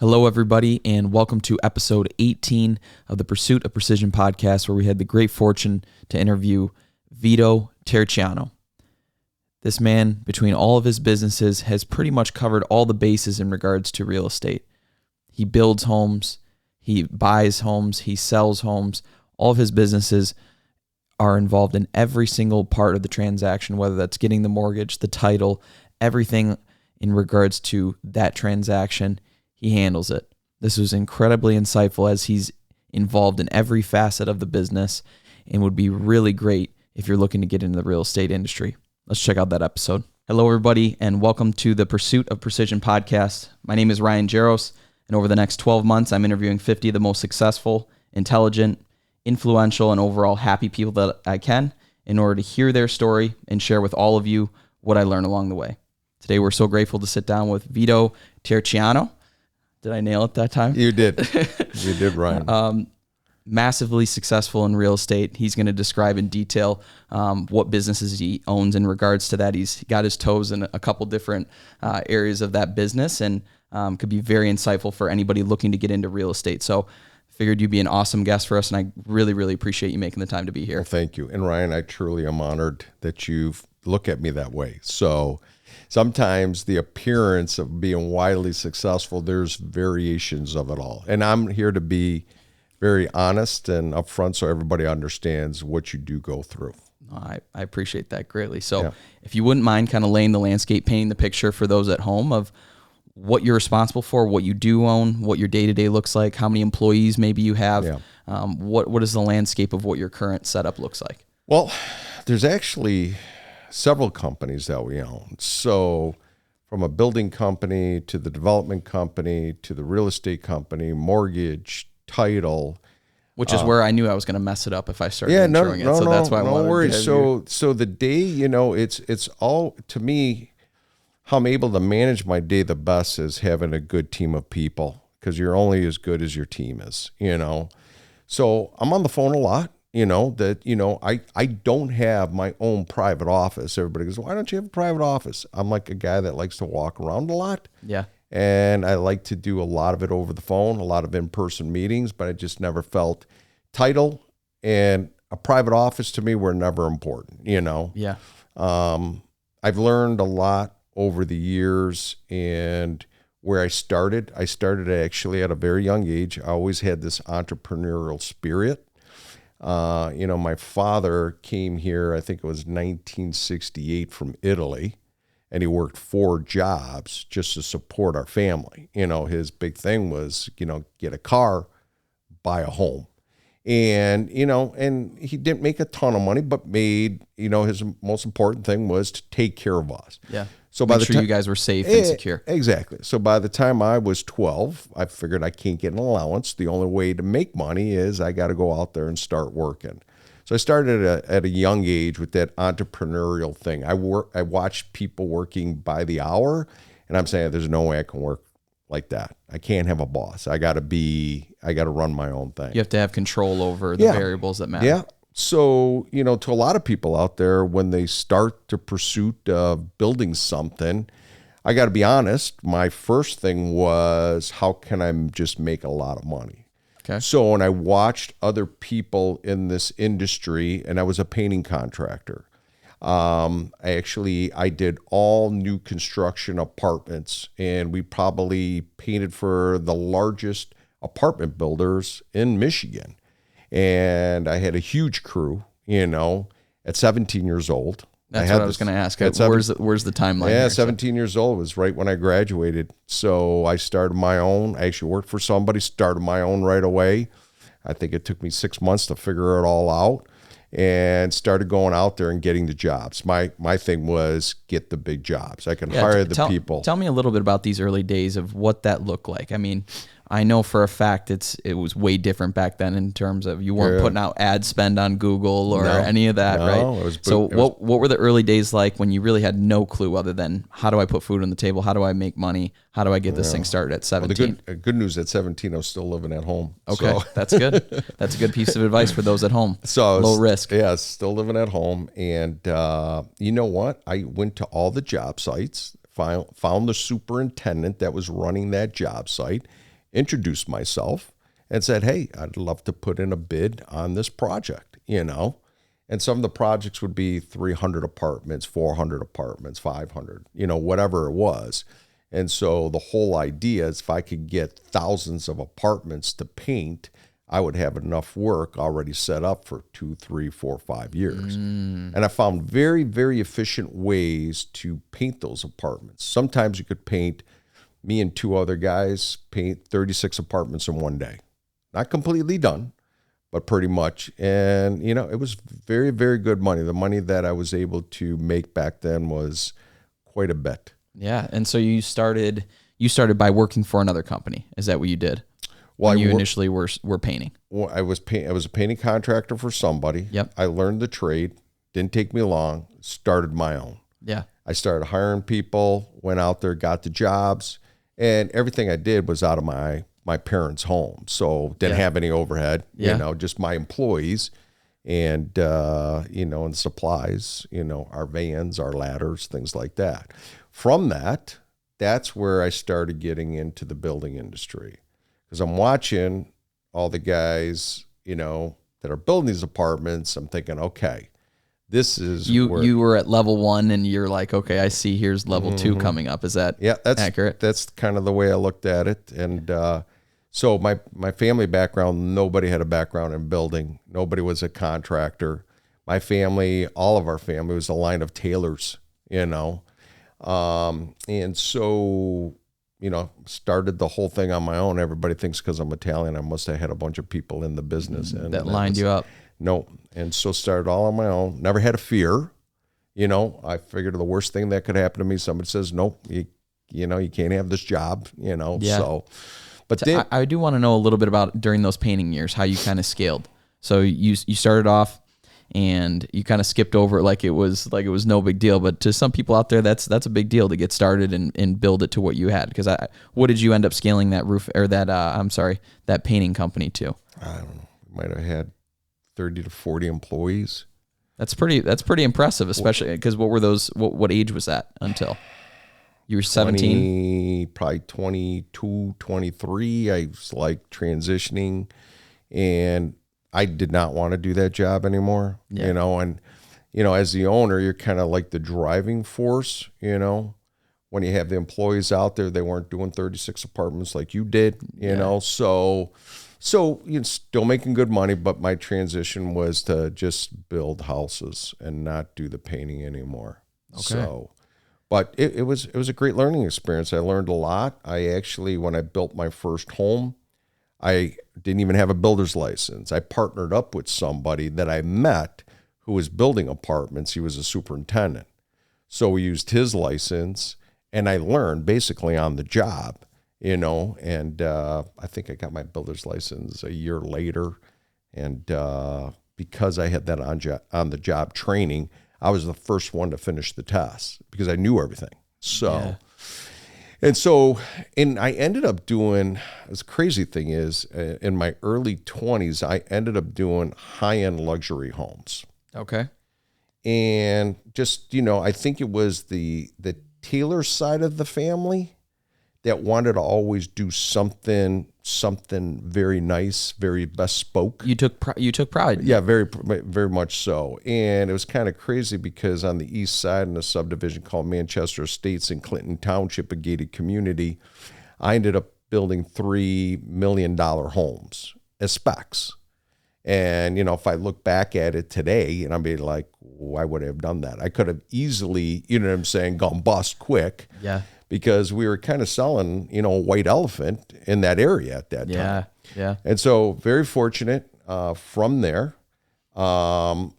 Hello, everybody, and welcome to episode 18 of the Pursuit of Precision podcast, where we had the great fortune to interview Vito Terracciano. This man, between all of his businesses, has pretty much covered all the bases in regards to real estate. He builds homes, he buys homes, he sells homes. All of his businesses are involved in every single part of the transaction, whether that's getting the mortgage, the title, everything in regards to that transaction. He handles it. This was incredibly insightful as he's involved in every facet of the business and would be really great if you're looking to get into the real estate industry. Let's check out that episode. Hello, everybody, and welcome to the Pursuit of Precision podcast. My name is Ryan Jaros, and over the next 12 months, I'm interviewing 50 of the most successful, intelligent, influential, and overall happy people that I can in order to hear their story and share with all of you what I learned along the way. Today, we're so grateful to sit down with Vito Terracciano. Did I nail it that time? You did. You did, Ryan. Massively successful in real estate. He's going to describe in detail what businesses he owns in regards to that. He's got his toes in a couple different areas of that business and could be very insightful for anybody looking to get into real estate. So figured you'd be an awesome guest for us, and I really, really appreciate you making the time to be here. Well, thank you. And Ryan, I truly am honored that you look at me that way. So sometimes the appearance of being widely successful, there's variations of it all. And I'm here to be very honest and upfront so everybody understands what you do go through. I appreciate that greatly. So if you wouldn't mind kind of laying the landscape, painting the picture for those at home of what you're responsible for, what you do own, what your day-to-day looks like, how many employees maybe you have, what is the landscape of what your current setup looks like? Well, there's actually several companies that we own. So from a building company to the development company to the real estate company, mortgage, title. Which is where I knew I was going to mess it up if I started introing it. So that's why I wanted to worries. So the day, it's all, to me, how I'm able to manage my day the best is having a good team of people, because you're only as good as your team is, So I'm on the phone a lot. I don't have my own private office. Everybody goes, why don't you have a private office? I'm like a guy that likes to walk around a lot. Yeah. And I like to do a lot of it over the phone, a lot of in-person meetings, but I just never felt title and a private office to me were never important, Yeah. I've learned a lot over the years, and where I started actually at a very young age. I always had this entrepreneurial spirit. My father came here, I think it was 1968 from Italy, and he worked 4 jobs just to support our family. His big thing was, get a car, buy a home. And, and he didn't make a ton of money, but made, his most important thing was to take care of us. Yeah. So Make sure you guys were safe and secure. Exactly. So by the time I was 12, I figured I can't get an allowance. The only way to make money is I got to go out there and start working. So I started at a young age with that entrepreneurial thing. I watched people working by the hour, and I'm saying there's no way I can work like that. I can't have a boss. I got to run my own thing. You have to have control over the variables that matter. Yeah. So, to a lot of people out there, when they start the pursuit of building something, I got to be honest, my first thing was, how can I just make a lot of money? Okay. So when I watched other people in this industry, and I was a painting contractor, I did all new construction apartments, and we probably painted for the largest apartment builders in Michigan. And I had a huge crew, at 17 years old. That's what I was going to ask. Where's the timeline? Yeah, 17 years old was right when I graduated. So I started my own. I actually worked for somebody, started my own right away. I think it took me 6 months to figure it all out, and started going out there and getting the jobs. My thing was get the big jobs. I can hire the people. Tell me a little bit about these early days of what that looked like. I mean, I know for a fact it was way different back then in terms of you weren't putting out ad spend on Google or any of that, right? What were the early days like when you really had no clue other than how do I put food on the table? How do I make money? How do I get this thing started at 17? Well, the good news, at 17, I was still living at home. Okay, so. That's good. That's a good piece of advice for those at home. So low risk. Yeah, still living at home. And you know what? I went to all the job sites, found the superintendent that was running that job site, introduced myself and said, hey, I'd love to put in a bid on this project, And some of the projects would be 300 apartments, 400 apartments, 500, whatever it was. And so the whole idea is if I could get thousands of apartments to paint, I would have enough work already set up for 2, 3, 4, 5 years. And I found very, very efficient ways to paint those apartments. Sometimes you could paint, me and 2 other guys paint 36 apartments in one day. Not completely done, but pretty much. And, it was very, very good money. The money that I was able to make back then was quite a bit. Yeah. And so you started by working for another company. Is that what you did? Well, when you initially were painting? Well, I was a painting contractor for somebody. Yep. I learned the trade. Didn't take me long. Started my own. Yeah. I started hiring people, went out there, got the jobs, and everything I did was out of my parents' home. So didn't have any overhead, just my employees and, and supplies, our vans, our ladders, things like that. From that's where I started getting into the building industry. Because I'm watching all the guys, that are building these apartments. I'm thinking, okay, this is you were at level 1 and you're like, okay, I see here's level 2 coming up. Is that that's accurate? That's kind of the way I looked at it. And so my family background, nobody had a background in building. Nobody was a contractor. My family, all of our family was a line of tailors, and so started the whole thing on my own. Everybody thinks because I'm Italian, I must have had a bunch of people in the business. And that lined you up. No. And so started all on my own. Never had a fear. I figured the worst thing that could happen to me, somebody says, nope, you can't have this job, so. But then, I do want to know a little bit about during those painting years, how you kind of scaled. So you started off and you kind of skipped over it like it was no big deal. But to some people out there, that's a big deal to get started and build it to what you had. Because what did you end up scaling that roof or that painting company to? I don't know. Might have had 30 to 40 employees. That's pretty impressive, especially because what were those? What age was that until you were 17? Probably 22, 23. I was like transitioning, and I did not want to do that job anymore, and, as the owner, you're kind of like the driving force, when you have the employees out there, they weren't doing 36 apartments like you did, so still making good money, but my transition was to just build houses and not do the painting anymore. Okay. So, but it was a great learning experience. I learned a lot. I actually, when I built my first home, I didn't even have a builder's license. I partnered up with somebody that I met who was building apartments. He was a superintendent. So we used his license, and I learned basically on the job, and I think I got my builder's license a year later. And because I had that on the job training, I was the first one to finish the test because I knew everything. So. Yeah. And I ended up doing, this crazy thing is, in my early 20s, I ended up doing high-end luxury homes. Okay. And just, I think it was the Taylor side of the family that wanted to always do something very nice, very bespoke. You took pride. Yeah, very, very much so. And it was kind of crazy because on the east side in a subdivision called Manchester Estates in Clinton Township, a gated community, I ended up building $3 million homes as specs. And, if I look back at it today, and I'd be like, why would I have done that? I could have easily, gone bust quick. Yeah. Because we were kind of selling, a white elephant in that area at that time. Yeah. And so very fortunate from there. I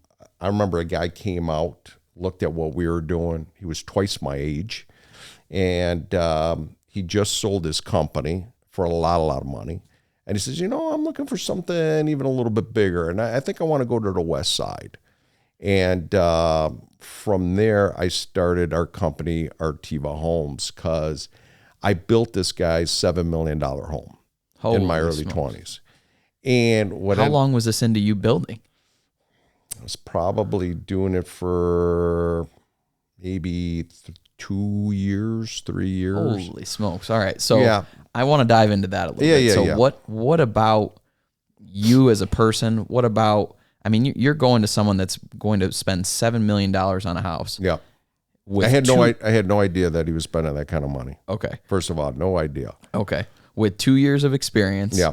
remember a guy came out, looked at what we were doing. He was twice my age. And he just sold his company for a lot of money. And he says, I'm looking for something even a little bit bigger. And I think I want to go to the west side. And from there, I started our company, Artiva Homes, because I built this guy's $7 million home in my early 20s. And how long was this into you building? I was probably doing it for maybe 2 years, 3 years. Holy smokes. All right. So Yeah. I want to dive into that a little bit. So Yeah. what about you as a person? What about, I mean, you're going to someone that's going to spend $7 million on a house. Yeah. With I had no idea that he was spending that kind of money. Okay. First of all, no idea. Okay. With 2 years of experience. Yeah.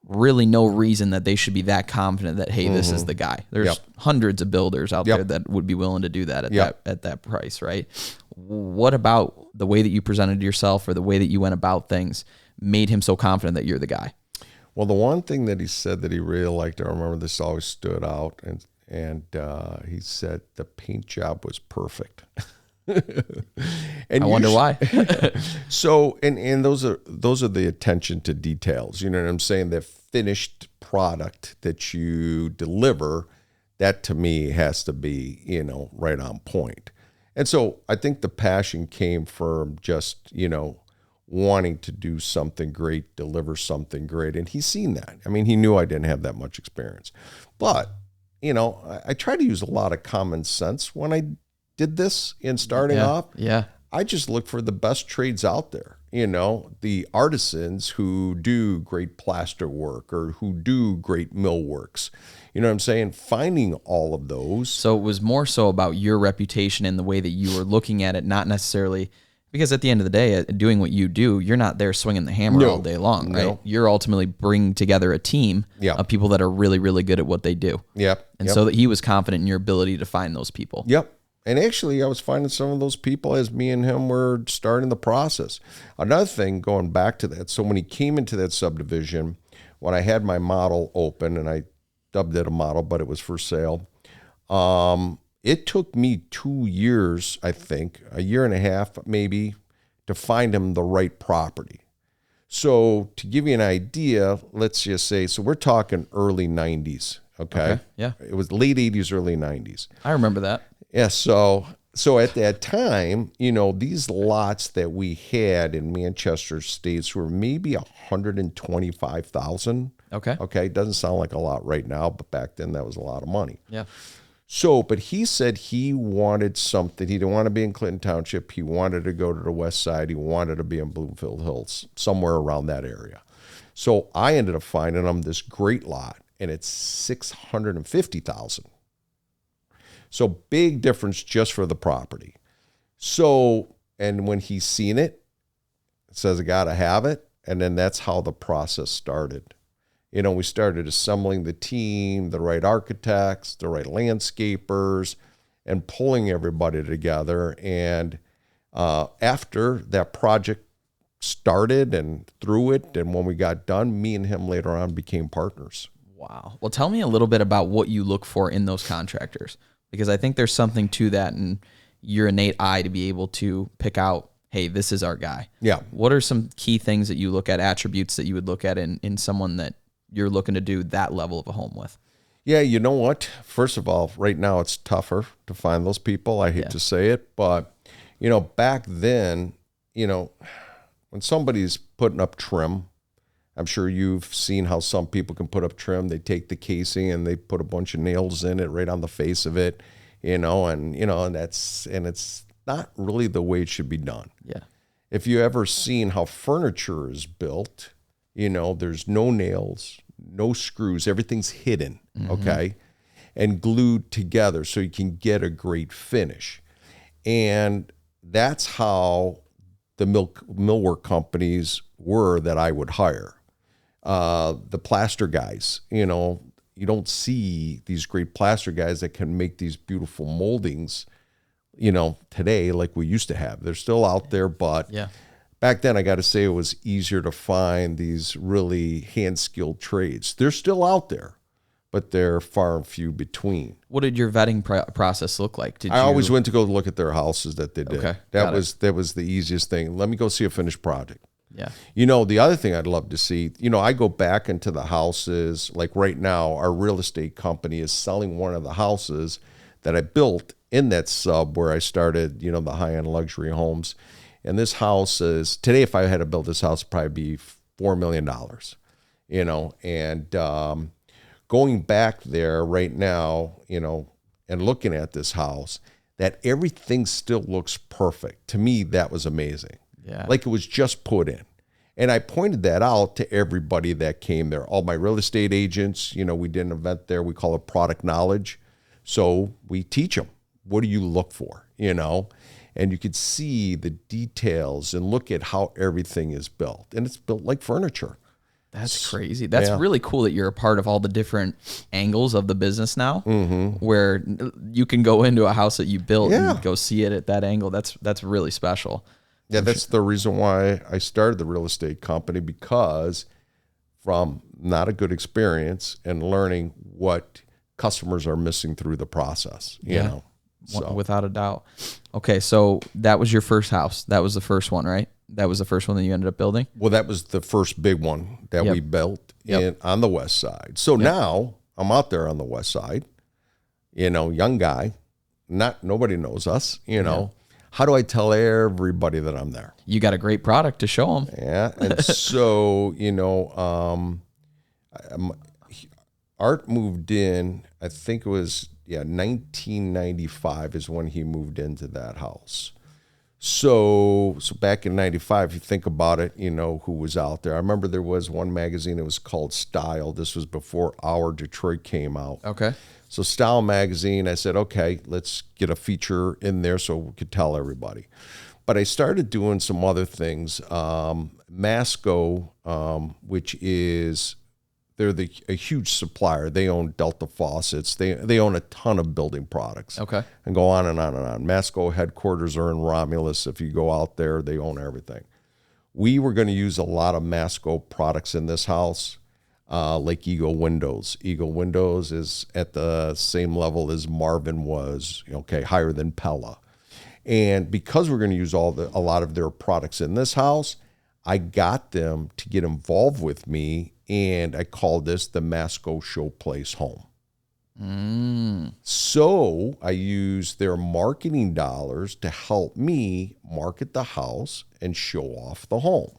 Really no reason that they should be that confident that, hey, this is the guy. There's hundreds of builders out there that would be willing to do that at that price, right? What about the way that you presented yourself or the way that you went about things made him so confident that you're the guy? Well, the one thing that he said that he really liked, I remember this always stood out, and he said the paint job was perfect. And I wonder why. So, and those are the attention to details. You know what I'm saying? The finished product that you deliver, that to me has to be, right on point. And so I think the passion came from just, wanting to do something great, deliver something great. And he's seen that. I mean, he knew I didn't have that much experience. But, I try to use a lot of common sense when I did this in starting off. Yeah. I just look for the best trades out there. The artisans who do great plaster work or who do great millworks. You know what I'm saying? Finding all of those. So it was more so about your reputation and the way that you were looking at it, not necessarily because at the end of the day, doing what you do, you're not there swinging the hammer all day long, right? No. You're ultimately bringing together a team of people that are really, really good at what they do. Yep. And so that he was confident in your ability to find those people. Yep. And actually, I was finding some of those people as me and him were starting the process. Another thing, going back to that, so when he came into that subdivision, when I had my model open, and I dubbed it a model, but it was for sale, it took me 2 years, I think, a year and a half maybe, to find him the right property. So to give you an idea, let's just say, so we're talking early 90s, okay? Yeah. It was late 80s, early 90s. I remember that. Yeah, so at that time, these lots that we had in Manchester Estates were maybe 125,000. Okay. Okay, it doesn't sound like a lot right now, but back then that was a lot of money. Yeah. So, but he said he wanted something. He didn't want to be in Clinton Township. He wanted to go to the west side. He wanted to be in Bloomfield Hills, somewhere around that area. So I ended up finding him this great lot, and it's 650,000. So big difference just for the property. So, and when he's seen it, it says I got to have it. And then that's how the process started. We started assembling the team, the right architects, the right landscapers, and pulling everybody together. And after that project started and through it, and when we got done, me and him later on became partners. Wow. Well, tell me a little bit about what you look for in those contractors, because I think there's something to that and your innate eye to be able to pick out, hey, this is our guy. Yeah. What are some key things that you look at, attributes that you would look at in someone that you're looking to do that level of a home with? Yeah, you know what? First of all, right now it's tougher to find those people. I hate to say it, but, back then, when somebody's putting up trim, I'm sure you've seen how some people can put up trim. They take the casing and they put a bunch of nails in it right on the face of it, and it's not really the way it should be done. Yeah. If you ever seen how furniture is built, there's no nails, no screws, everything's hidden, okay, and glued together so you can get a great finish. And that's how the millwork companies were that I would hire. The plaster guys, you don't see these great plaster guys that can make these beautiful moldings, today like we used to have. They're still out there, but back then I got to say it was easier to find these really hand-skilled trades. They're still out there, but they're far and few between. What did your vetting process look like? I always went to go look at their houses that they did. Okay, that was the easiest thing. Let me go see a finished project. Yeah. The other thing I'd love to see, I go back into the houses. Like right now, our real estate company is selling one of the houses that I built in that sub where I started, the high-end luxury homes. And this house is, today, if I had to build this house, it'd probably be $4 million, and going back there right now, and looking at this house, that everything still looks perfect. To me, that was amazing. Yeah. Like it was just put in. And I pointed that out to everybody that came there. All my real estate agents, we did an event there. We call it product knowledge. So we teach them, what do you look for, And you could see the details and look at how everything is built. And it's built like furniture. That's crazy. That's really cool that you're a part of all the different angles of the business now, where you can go into a house that you built and go see it at that angle. That's really special. Yeah, that's the reason why I started the real estate company, because from not a good experience and learning what customers are missing through the process, you know. So. Without a doubt. Okay, so that was your first house. That was the first one, right? That was the first one that you ended up building? Well, that was the first big one that we built on the west side. So now I'm out there on the west side, young guy, nobody knows us, How do I tell everybody that I'm there? You got a great product to show them. Yeah, and so, Art moved in, I think it was, 1995 is when he moved into that house. So back in 95, if you think about it, who was out there. I remember there was one magazine, it was called Style. This was before Our Detroit came out. Okay. So Style magazine, I said, okay, let's get a feature in there so we could tell everybody. But I started doing some other things. Masco, which is, they're a huge supplier. They own Delta Faucets. They own a ton of building products. Okay. And go on and on and on. Masco headquarters are in Romulus. If you go out there, they own everything. We were going to use a lot of Masco products in this house, like Eagle Windows. Eagle Windows is at the same level as Marvin was, higher than Pella. And because we're going to use a lot of their products in this house, I got them to get involved with me, and I called this the Masco Showplace Home. So I used their marketing dollars to help me market the house and show off the home.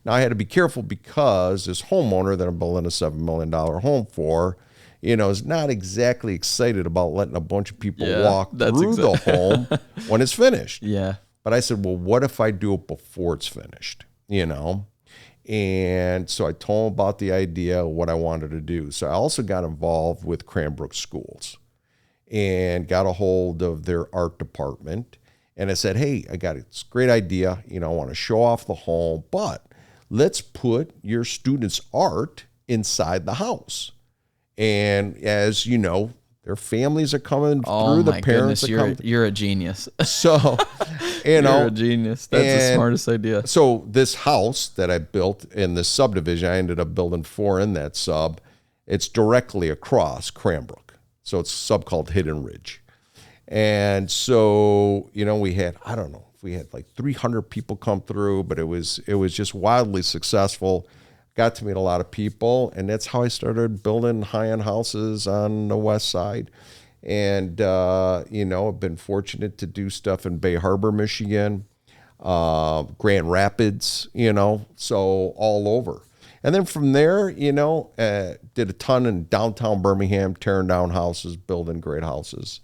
Now, I had to be careful because this homeowner that I'm building a $7 million home for, is not exactly excited about letting a bunch of people walk through the home when it's finished. Yeah. But I said, well, what if I do it before it's finished? And so I told him about the idea of what I wanted to do. So I also got involved with Cranbrook Schools and got a hold of their art department. And I said, hey, I got this great idea. I want to show off the home, but let's put your students' art inside the house. And as you know, their families are coming through, the parents are coming. You're a genius. So, you're a genius. That's the smartest idea. So this house that I built in this subdivision, I ended up building 4 in that sub. It's directly across Cranbrook. So it's a sub called Hidden Ridge. And so, we had, I don't know, we had like 300 people come through, but it was just wildly successful. Got to meet a lot of people, and that's how I started building high-end houses on the west side. And, I've been fortunate to do stuff in Bay Harbor, Michigan, Grand Rapids, so all over. And then from there, did a ton in downtown Birmingham, tearing down houses, building great houses.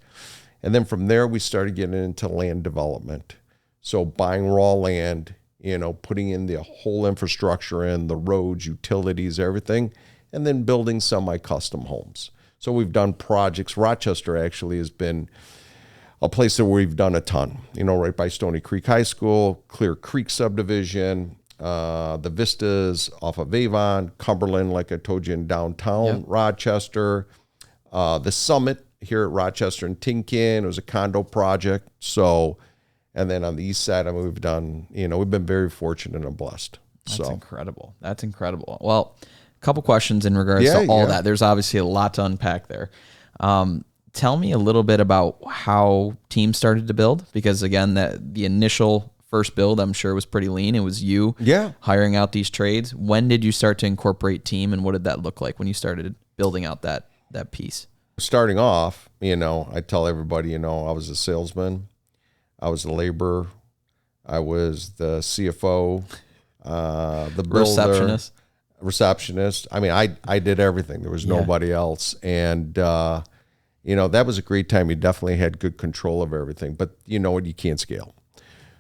And then from there, we started getting into land development. So buying raw land, putting in the whole infrastructure in, the roads, utilities, everything, and then building semi-custom homes. So we've done projects. Rochester actually has been a place where we've done a ton, right by Stony Creek High School, Clear Creek subdivision, the Vistas off of Avon, Cumberland, like I told you, in downtown Rochester, the Summit here at Rochester and Tinkin. It was a condo project. So, and then on the east side, we've done, we've been very fortunate and blessed. That's incredible. That's incredible. Well, a couple questions in regards to all that. There's obviously a lot to unpack there. Tell me a little bit about how teams started to build, because again, the initial first build, I'm sure, was pretty lean. It was you hiring out these trades. When did you start to incorporate team, and what did that look like when you started building out that piece? Starting off, I tell everybody, I was a salesman. I was a laborer. I was the CFO, the builder, receptionist. I mean, I did everything. There was nobody else. And, that was a great time. You definitely had good control of everything, but you know what? You can't scale.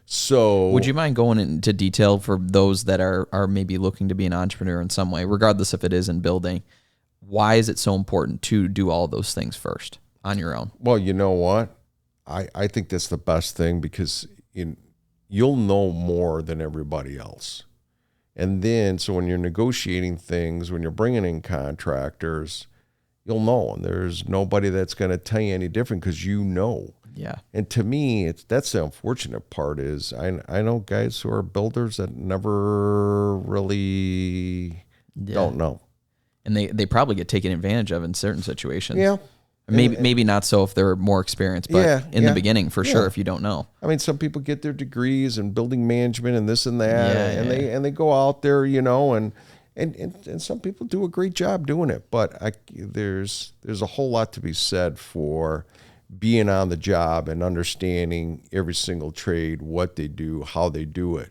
So would you mind going into detail for those that are maybe looking to be an entrepreneur in some way, regardless if it is in building? Why is it so important to do all those things first on your own? Well, you know what? I think that's the best thing because you'll know more than everybody else. And then, so when you're negotiating things, when you're bringing in contractors, you'll know. And there's nobody that's going to tell you any different because you know. Yeah. And to me, that's the unfortunate part is I know guys who are builders that never really don't know. And they probably get taken advantage of in certain situations. Yeah. Maybe not so if they're more experienced, but in the beginning, for sure, if you don't know. I mean, some people get their degrees in building management and this and that, and they go out there, and some people do a great job doing it. But there's a whole lot to be said for being on the job and understanding every single trade, what they do, how they do it.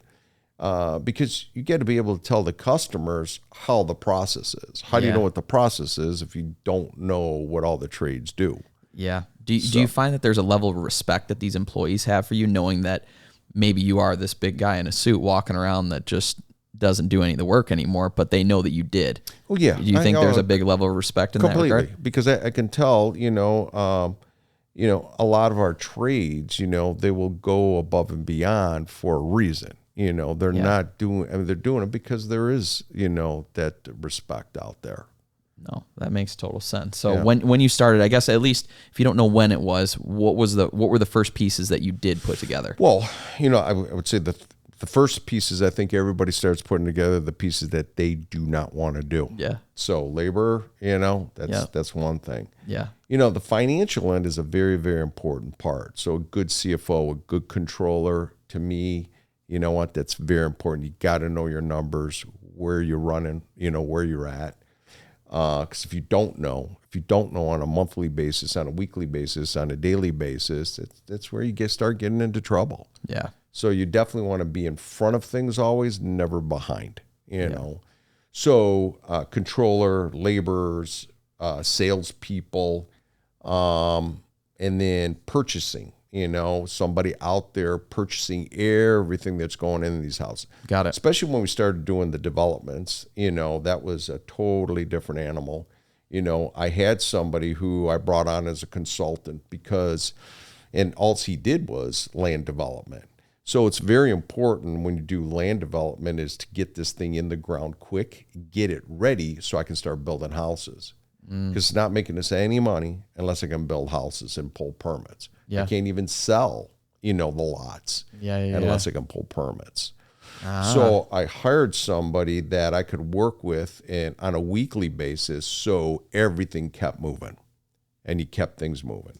Because you got to be able to tell the customers how the process is. How do you know what the process is if you don't know what all the trades do? Yeah. Do you find that there's a level of respect that these employees have for you, knowing that maybe you are this big guy in a suit walking around that just doesn't do any of the work anymore, but they know that you did? Well, yeah. Do you think there's a big level of respect in that regard? Because I can tell, a lot of our trades, they will go above and beyond for a reason. They're not doing, they're doing it because there is, that respect out there. No, that makes total sense. So when you started, I guess, at least if you don't know when it was, what were the first pieces that you did put together? Well, I would say the first pieces, I think everybody starts putting together the pieces that they do not want to do. Yeah. So labor, that's one thing. Yeah. The financial end is a very, very important part. So a good CFO, a good controller, to me, you know what? That's very important. You got to know your numbers, where you're running, where you're at. Because if you don't know on a monthly basis, on a weekly basis, on a daily basis, that's where you start getting into trouble. Yeah. So you definitely want to be in front of things always, never behind, know. So controller, laborers, salespeople, and then purchasing. Somebody out there purchasing everything that's going in these houses. Got it. Especially when we started doing the developments, that was a totally different animal. I had somebody who I brought on as a consultant and all he did was land development. So it's very important when you do land development is to get this thing in the ground quick, get it ready so I can start building houses. Because it's not making us any money unless I can build houses and pull permits. Yeah. I can't even sell, the lots unless I can pull permits. So I hired somebody that I could work with on a weekly basis so everything kept moving and he kept things moving.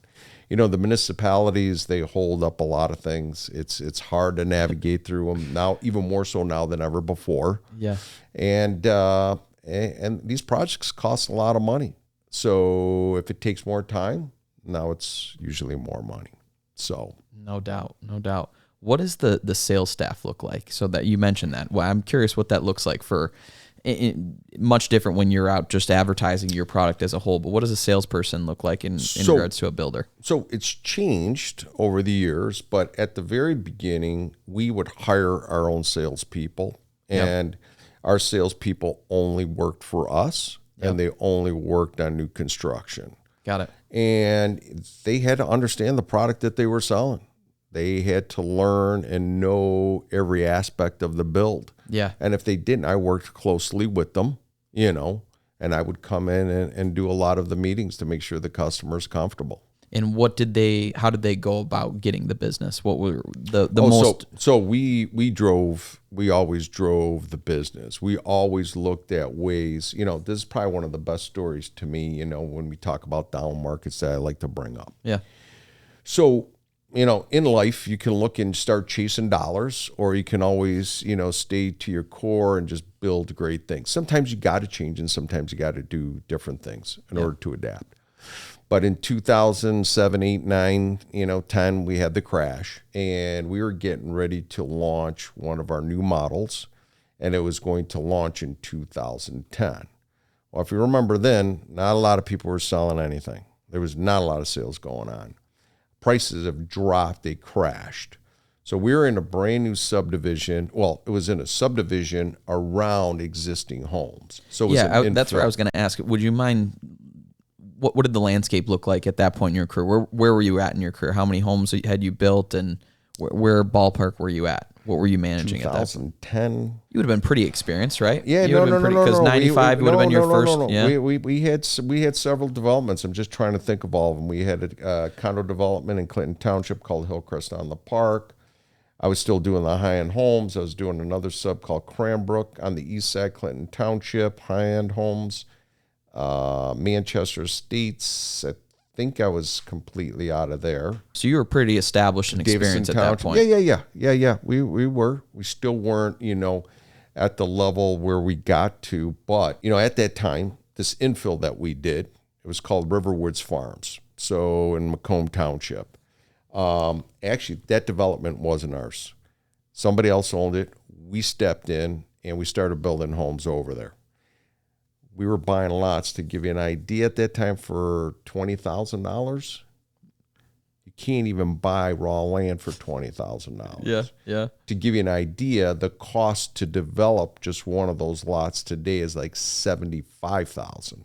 The municipalities, they hold up a lot of things. It's hard to navigate through them now, even more so now than ever before. Yeah. And these projects cost a lot of money. So if it takes more time, now it's usually more money. So no doubt. What does the sales staff look like? So that you mentioned that. Well, I'm curious what that looks like for much different when you're out just advertising your product as a whole. But what does a salesperson look like in regards to a builder? So it's changed over the years, but at the very beginning, we would hire our own salespeople, and our salespeople only worked for us, and they only worked on new construction. Got it. And they had to understand the product that they were selling. They had to learn and know every aspect of the build. Yeah. And if they didn't, I worked closely with them, and I would come in and do a lot of the meetings to make sure the customer's comfortable. And how did they go about getting the business? What were the most? So we always drove the business. We always looked at ways, this is probably one of the best stories to me, when we talk about down markets that I like to bring up. Yeah. So, in life, you can look and start chasing dollars, or you can always, stay to your core and just build great things. Sometimes you got to change, and sometimes you got to do different things in order to adapt. But in 2007, 8, 9, 10, we had the crash, and we were getting ready to launch one of our new models, and it was going to launch in 2010. Well, if you remember then, not a lot of people were selling anything. There was not a lot of sales going on. Prices have dropped. They crashed. So we were in a brand new subdivision. Well, it was in a subdivision around existing homes. So it was that's where I was going to ask. Would you mind, what did the landscape look like at that point in your career? Where were you at in your career? How many homes had you built, and where ballpark were you at? What were you managing at that? 2010. You would have been pretty experienced, right? Yeah, no. Because 95 would have been your first. No. Yeah. We had several developments. I'm just trying to think of all of them. We had a condo development in Clinton Township called Hillcrest on the Park. I was still doing the high-end homes. I was doing another sub called Cranbrook on the east side, Clinton Township, high-end homes. Manchester Estates, I think I was completely out of there. So you were pretty established and experienced at that point. Yeah. We were. We still weren't, at the level where we got to. But, at that time, this infill that we did, it was called Riverwoods Farms. So in Macomb Township. Actually, that development wasn't ours. Somebody else owned it. We stepped in and we started building homes over there. We were buying lots, to give you an idea, at that time for $20,000. You can't even buy raw land for $20,000. Yeah. To give you an idea, the cost to develop just one of those lots today is like $75,000.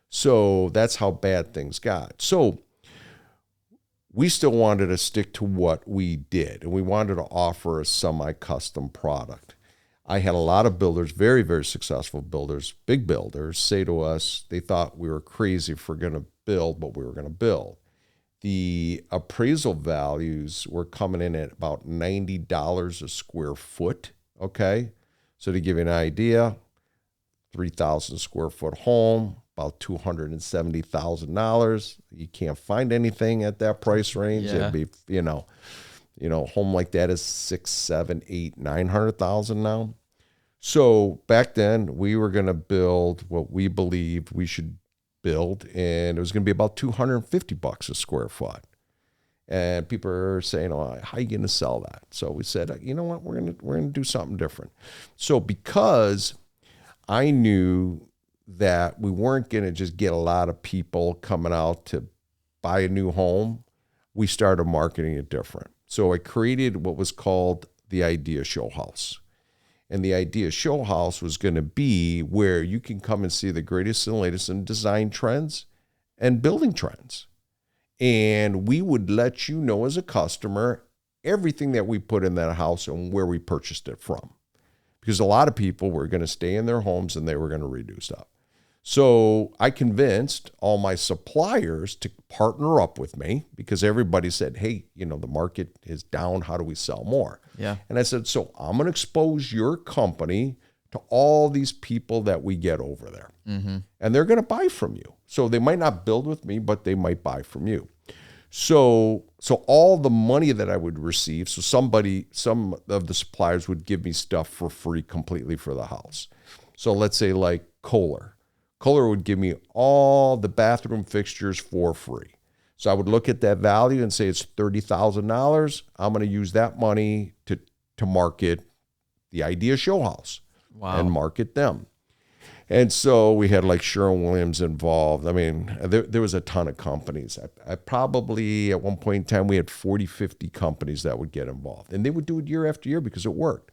So that's how bad things got. So we still wanted to stick to what we did, and we wanted to offer a semi-custom product. I had a lot of builders, very, very successful builders, big builders, say to us they thought we were crazy if we're going to build what we were going to build. The appraisal values were coming in at about $90 a square foot, okay? So to give you an idea, 3,000 square foot home, about $270,000. You can't find anything at that price range. Yeah. It'd be, a home like that is 6, 7, 8, 900,000 now. So back then we were going to build what we believed we should build, and it was going to be about $250 a square foot. And people are saying, "Oh, how are you going to sell that?" So we said, "You know what? We're going to do something different." So because I knew that we weren't going to just get a lot of people coming out to buy a new home, we started marketing it different. So I created what was called the Idea Show House. And the Idea Show House was going to be where you can come and see the greatest and latest in design trends and building trends. And we would let you know as a customer everything that we put in that house and where we purchased it from. Because a lot of people were going to stay in their homes and they were going to redo stuff. So I convinced all my suppliers to partner up with me, because everybody said, "Hey, the market is down. How do we sell more?" Yeah. And I said, "So I'm going to expose your company to all these people that we get over there. Mm-hmm. And they're going to buy from you. So they might not build with me, but they might buy from you." So all the money that I would receive, some of the suppliers would give me stuff for free completely for the house. So let's say like Kohler would give me all the bathroom fixtures for free. So I would look at that value and say it's $30,000. I'm going to use that money to market the Idea Show House. Wow. And market them. And so we had like Sherwin-Williams involved. I mean, there was a ton of companies. I probably, at one point in time, we had 40, 50 companies that would get involved. And they would do it year after year because it worked.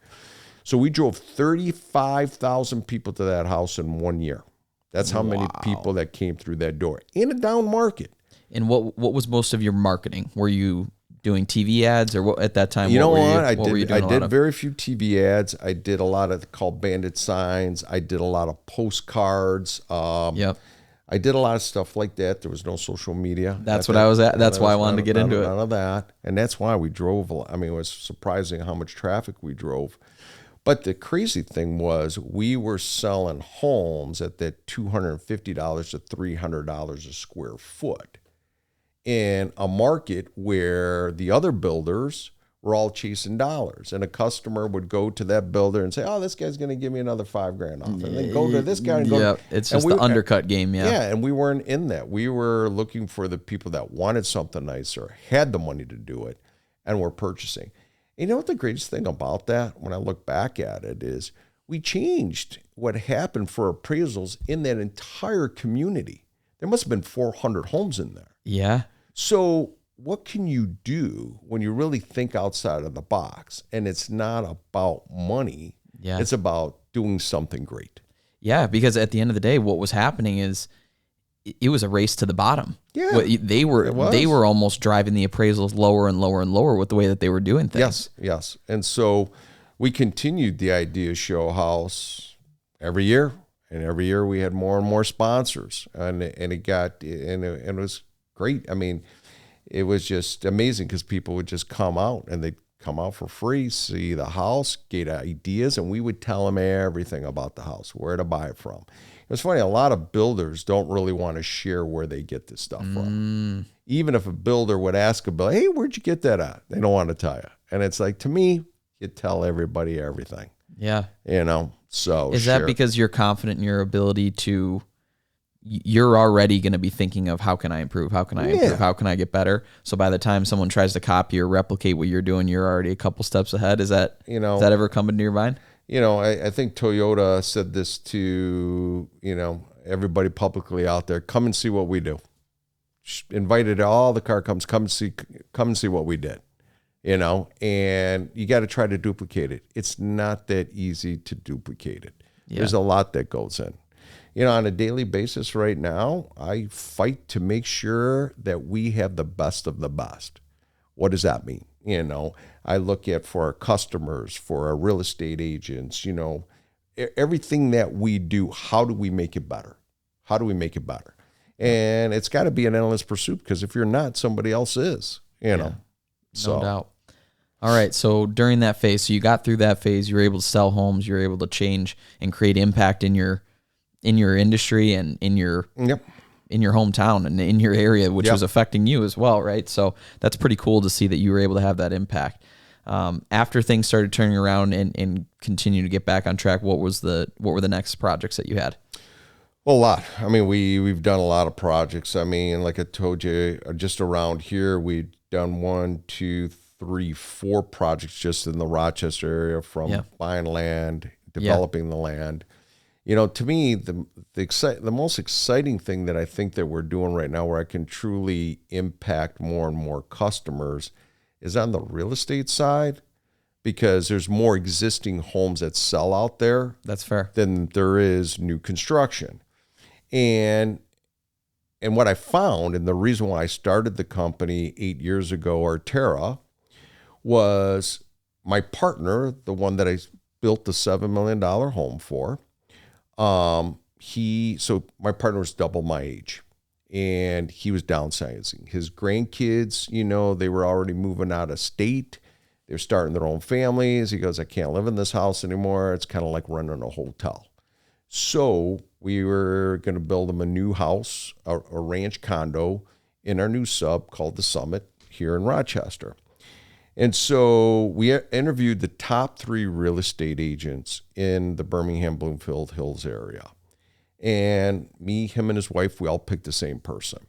So we drove 35,000 people to that house in 1 year. That's how many people that came through that door in a down market. And what was most of your marketing? Were you doing TV ads, or what at that time? I did of? very few TV ads. I did a lot of called bandit signs. I did a lot of postcards. Yep. I did a lot of stuff like that. There was no social media. That's what I was at. That's why I wanted to get into it. None of that. And that's why we drove. I mean, it was surprising how much traffic we drove. But the crazy thing was we were selling homes at that $250 to $300 a square foot in a market where the other builders were all chasing dollars. And a customer would go to that builder and say, "Oh, this guy's going to give me another $5,000 off." And then go to this guy and go. Yeah, it's just the undercut game. Yeah. Yeah. And we weren't in that. We were looking for the people that wanted something nicer, had the money to do it, and were purchasing. You know what the greatest thing about that, when I look back at it, is we changed what happened for appraisals in that entire community. There must have been 400 homes in there. Yeah. So what can you do when you really think outside of the box? And it's not about money. Yeah. It's about doing something great. Yeah, because at the end of the day, what was happening is it was a race to the bottom. Yeah, They were almost driving the appraisals lower and lower and lower with the way that they were doing things. Yes. And so we continued the Idea Show House every year. And every year we had more and more sponsors, and it was great. I mean, it was just amazing because people would just come out, and they'd come out for free, see the house, get ideas, and we would tell them everything about the house, where to buy it from. It was funny, a lot of builders don't really want to share where they get this stuff from. Even if a builder would ask a builder, hey, where'd you get that at? They don't want to tell you. And it's like, to me, you tell everybody everything. Yeah. So is that because you're confident in your ability to, you're already going to be thinking of how can I improve? How can I improve? How can I get better? So by the time someone tries to copy or replicate what you're doing, you're already a couple steps ahead. Is that, does that ever come into your mind? I think Toyota said this to, everybody publicly out there, come and see what we do. Invited all the car companies, come and see what we did. And you got to try to duplicate it. It's not that easy to duplicate it. Yeah. There's a lot that goes in. On a daily basis right now, I fight to make sure that we have the best of the best. What does that mean? I look at for our customers, for our real estate agents, everything that we do, how do we make it better? How do we make it better? And it's got to be an endless pursuit, because if you're not, somebody else is, No doubt. All right. So during that phase, so you got through that phase, you were able to sell homes, you were able to change and create impact in your industry and in your hometown and in your area, which was affecting you as well, right? So that's pretty cool to see that you were able to have that impact. After things started turning around and continue to get back on track, what were the next projects that you had? Well, a lot. I mean, we've done a lot of projects. I mean, like I told you, just around here, we've done 1, 2, 3, 4 projects just in the Rochester area, from buying land, developing the land. To me, the most exciting thing that I think that we're doing right now, where I can truly impact more and more customers, is on the real estate side, because there's more existing homes that sell out there. That's fair. Than there is new construction. And what I found, and the reason why I started the company 8 years ago, Terra, was my partner, the one that I built the $7 million home for. So my partner was double my age, and he was downsizing. His grandkids, they were already moving out of state. They're starting their own families. He goes, I can't live in this house anymore. It's kind of like running a hotel. So we were going to build him a new house, a ranch condo in our new sub called the Summit here in Rochester. And so we interviewed the top 3 real estate agents in the Birmingham, Bloomfield Hills area. And him and his wife, we all picked the same person.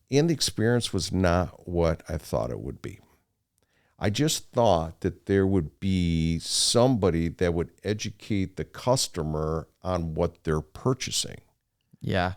And the experience was not what I thought it would be. I just thought that there would be somebody that would educate the customer on what they're purchasing. Yeah.